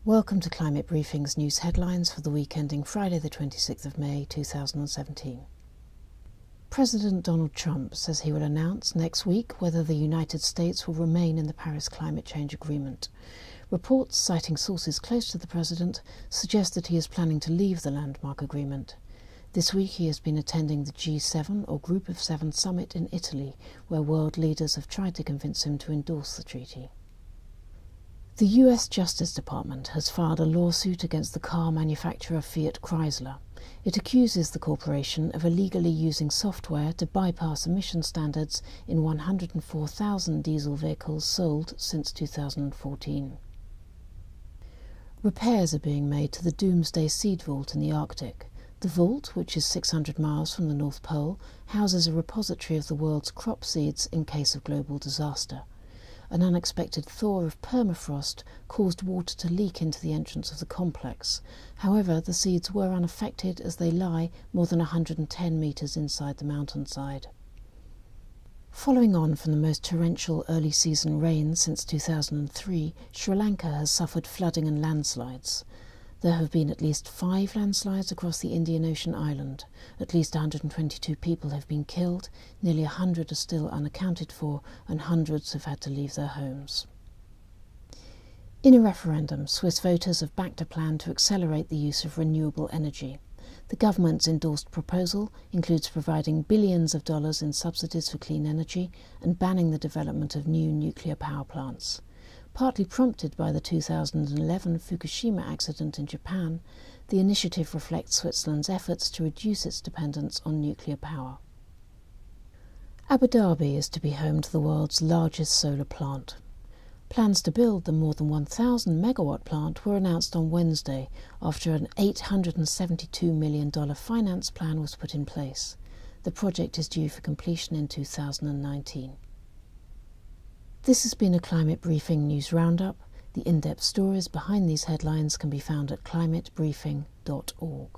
Welcome to Climate Briefing's news headlines for the week ending Friday the 26th of May 2017. President Donald Trump says he will announce next week whether the United States will remain in the Paris Climate Change Agreement. Reports, citing sources close to the president, suggest that he is planning to leave the landmark agreement. This week he has been attending the G7 or Group of Seven summit in Italy, where world leaders have tried to convince him to endorse the treaty. The US Justice Department has filed a lawsuit against the car manufacturer Fiat Chrysler. It accuses the corporation of illegally using software to bypass emission standards in 104,000 diesel vehicles sold since 2014. Repairs are being made to the Doomsday seed vault in the Arctic. The vault, which is 600 miles from the North Pole, houses a repository of the world's crop seeds in case of global disaster. An unexpected thaw of permafrost caused water to leak into the entrance of the complex. However, the seeds were unaffected as they lie more than 110 metres inside the mountainside. Following on from the most torrential early-season rains since 2003, Sri Lanka has suffered flooding and landslides. There have been at least 5 landslides across the Indian Ocean island. At least 122 people have been killed, nearly 100 are still unaccounted for, and hundreds have had to leave their homes. In a referendum, Swiss voters have backed a plan to accelerate the use of renewable energy. The government's endorsed proposal includes providing billions of dollars in subsidies for clean energy and banning the development of new nuclear power plants. Partly prompted by the 2011 Fukushima accident in Japan, the initiative reflects Switzerland's efforts to reduce its dependence on nuclear power. Abu Dhabi is to be home to the world's largest solar plant. Plans to build the more than 1,000 megawatt plant were announced on Wednesday after an $872 million finance plan was put in place. The project is due for completion in 2019. This has been a Climate Briefing News Roundup. The in-depth stories behind these headlines can be found at climatebriefing.org.